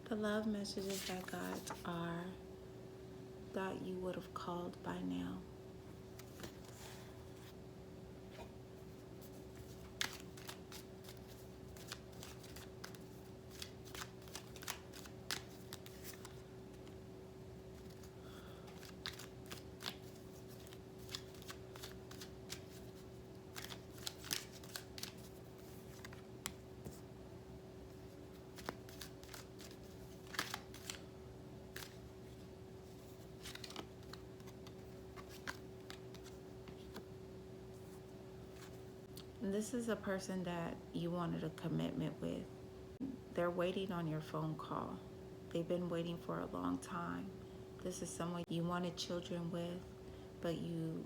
The love messages that got are that you would have called by now. This is a person that you wanted a commitment with. They're waiting on your phone call. They've been waiting for a long time. This is someone you wanted children with, but you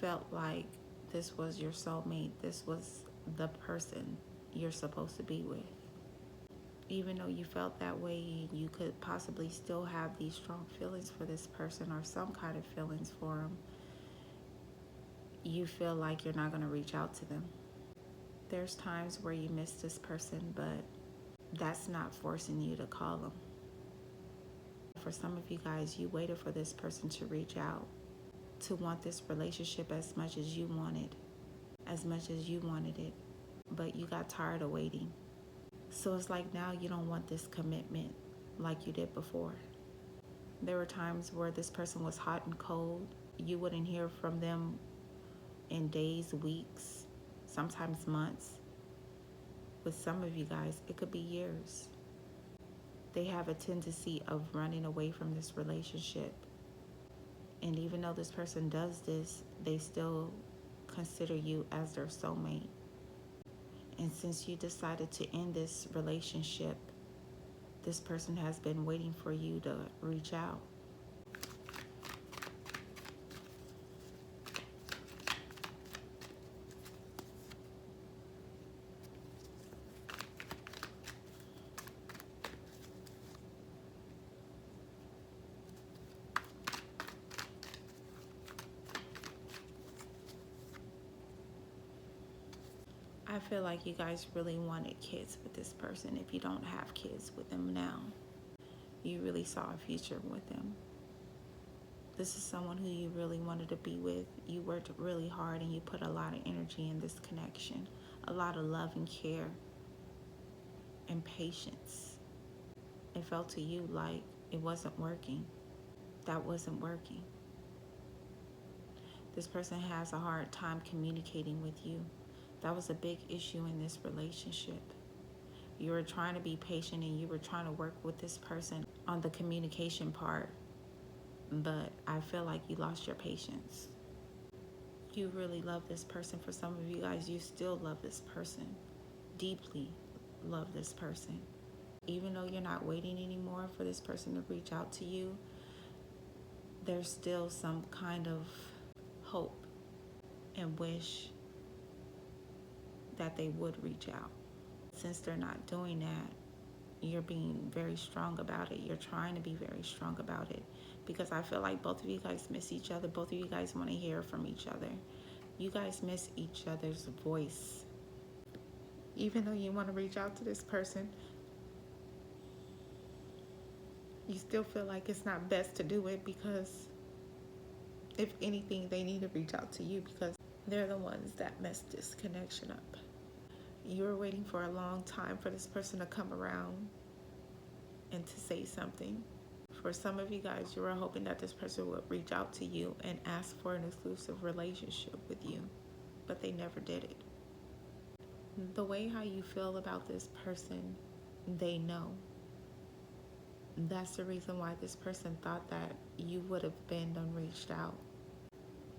felt like this was your soulmate. This was the person you're supposed to be with. Even though you felt that way, you could possibly still have these strong feelings for this person or some kind of feelings for them. You feel like you're not going to reach out to them. There's times where you miss this person, but that's not forcing you to call them. For some of you guys, you waited for this person to reach out, to want this relationship as much as you wanted it, but you got tired of waiting. So it's like now you don't want this commitment like you did before. There were times where this person was hot and cold. You wouldn't hear from them in days, weeks, sometimes months. With some of you guys, it could be years. They have a tendency of running away from this relationship. And even though this person does this, they still consider you as their soulmate. And since you decided to end this relationship, this person has been waiting for you to reach out. I feel like you guys really wanted kids with this person. If you don't have kids with them now, you really saw a future with them. This is someone who you really wanted to be with. You worked really hard and you put a lot of energy in this connection, a lot of love and care and patience. It felt to you like it wasn't working. That wasn't working. This person has a hard time communicating with you. That was a big issue in this relationship. You were trying to be patient and you were trying to work with this person on the communication part, but I feel like you lost your patience. You really love this person. For some of you guys, you still love this person, deeply love this person. Even though you're not waiting anymore for this person to reach out to you, there's still some kind of hope and wish that they would reach out. Since they're not doing that, you're being very strong about it. You're trying to be very strong about it because I feel like both of you guys miss each other. Both of you guys want to hear from each other. You guys miss each other's voice. Even though you want to reach out to this person, you still feel like it's not best to do it because if anything, they need to reach out to you because they're the ones that messed this connection up. You were waiting for a long time for this person to come around and to say something. For some of you guys, you were hoping that this person would reach out to you and ask for an exclusive relationship with you, but they never did it. The way how you feel about this person, they know. That's the reason why this person thought that you would have been and reached out.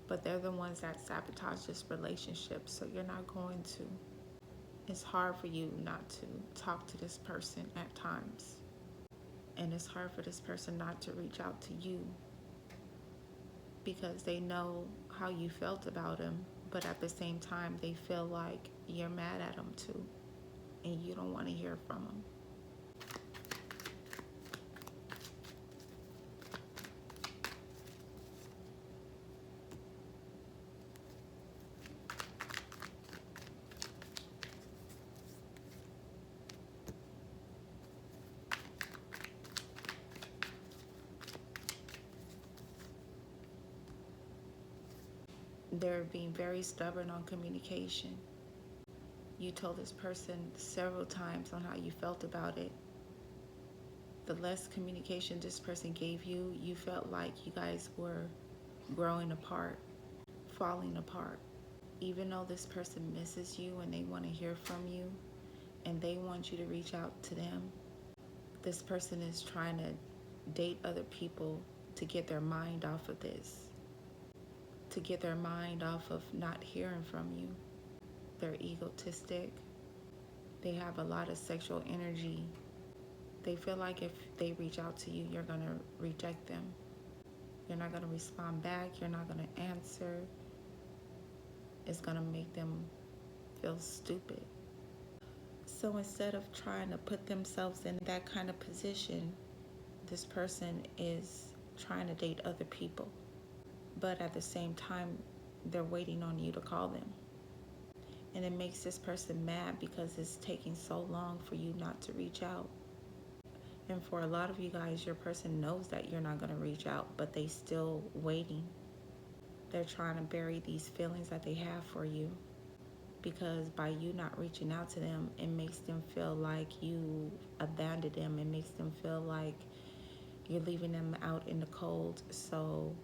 But they're the ones that sabotage this relationship, so you're not going to. It's hard for you not to talk to this person at times. And it's hard for this person not to reach out to you because they know how you felt about him, but at the same time, they feel like you're mad at him too, and you don't want to hear from him. They're being very stubborn on communication. You told this person several times on how you felt about it. The less communication this person gave you, you felt like you guys were growing apart, falling apart. Even though this person misses you and they want to hear from you and they want you to reach out to them, this person is trying to date other people to get their mind off of this, to get their mind off of not hearing from you. They're egotistic. They have a lot of sexual energy. They feel like if they reach out to you, you're going to reject them. You're not going to respond back. You're not going to answer. It's going to make them feel stupid. So instead of trying to put themselves in that kind of position, this person is trying to date other people. But at the same time, they're waiting on you to call them. And it makes this person mad because it's taking so long for you not to reach out. And for a lot of you guys, your person knows that you're not going to reach out, but they still waiting. They're trying to bury these feelings that they have for you, because by you not reaching out to them, it makes them feel like you abandoned them. It makes them feel like you're leaving them out in the cold. So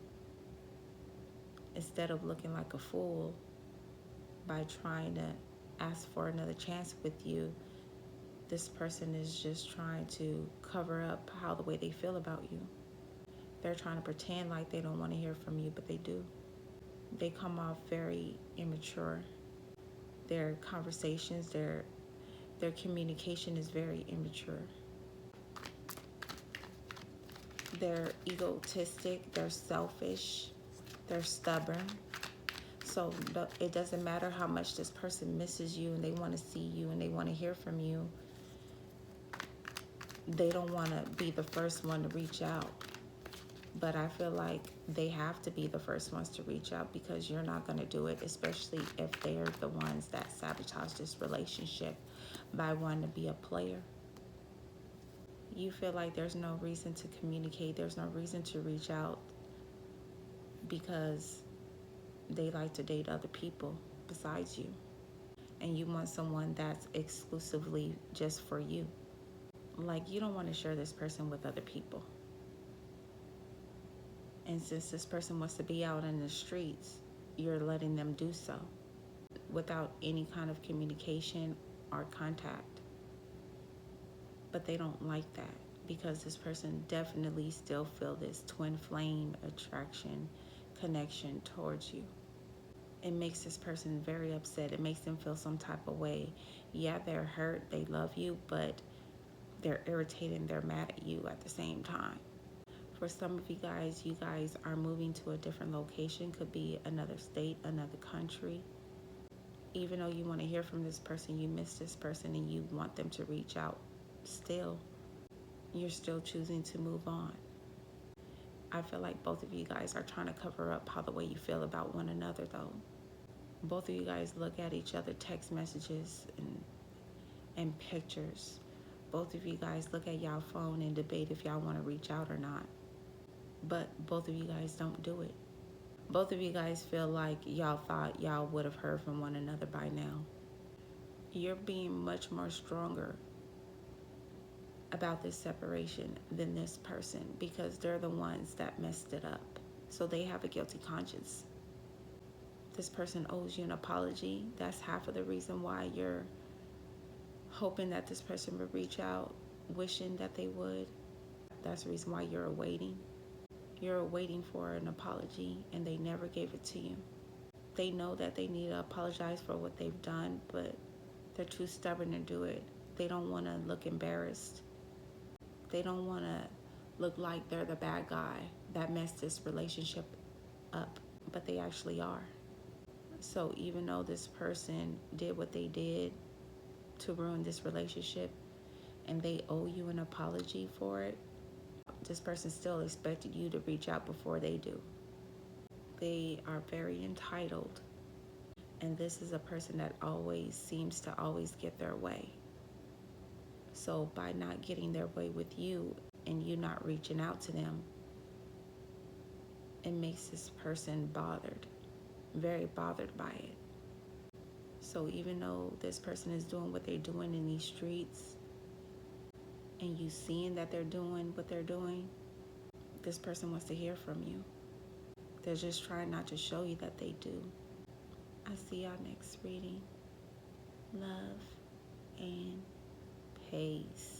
instead of looking like a fool by trying to ask for another chance with you, this person is just trying to cover up how the way they feel about you. They're trying to pretend like they don't want to hear from you, but they do. They come off very immature. Their conversations, their communication is very immature. They're egotistic, they're selfish, they're stubborn. So it doesn't matter how much this person misses you and they want to see you and they want to hear from you. They don't want to be the first one to reach out. But I feel like they have to be the first ones to reach out, because you're not going to do it, especially if they're the ones that sabotage this relationship by wanting to be a player. You feel like there's no reason to communicate, there's no reason to reach out, because they like to date other people besides you. And you want someone that's exclusively just for you. Like, you don't want to share this person with other people. And since this person wants to be out in the streets, you're letting them do so without any kind of communication or contact. But they don't like that, because this person definitely still feel this twin flame attraction, connection towards you. It makes this person very upset. It makes them feel some type of way. Yeah, they're hurt, they love you, but they're irritated and they're mad at you at the same time. For some of you guys are moving to a different location. Could be another state, another country. Even though you want to hear from this person, you miss this person and you want them to reach out still, you're still choosing to move on. I feel like both of you guys are trying to cover up how the way you feel about one another, though. Both of you guys look at each other text messages and pictures. Both of you guys look at y'all phone and debate if y'all want to reach out or not. But both of you guys don't do it. Both of you guys feel like y'all thought y'all would have heard from one another by now. You're being much more stronger about this separation than this person, because they're the ones that messed it up. So they have a guilty conscience. This person owes you an apology. That's half of the reason why you're hoping that this person would reach out, wishing that they would. That's the reason why you're waiting. You're waiting for an apology, and they never gave it to you. They know that they need to apologize for what they've done, but they're too stubborn to do it. They don't want to look embarrassed. They don't want to look like they're the bad guy that messed this relationship up, but they actually are. So even though this person did what they did to ruin this relationship and they owe you an apology for it, this person still expected you to reach out before they do. They are very entitled, and this is a person that always seems to always get their way. So by not getting their way with you and you not reaching out to them, it makes this person bothered, very bothered by it. So even though this person is doing what they're doing in these streets, and you seeing that they're doing what they're doing, this person wants to hear from you. They're just trying not to show you that they do. I see y'all next reading. Love and peace.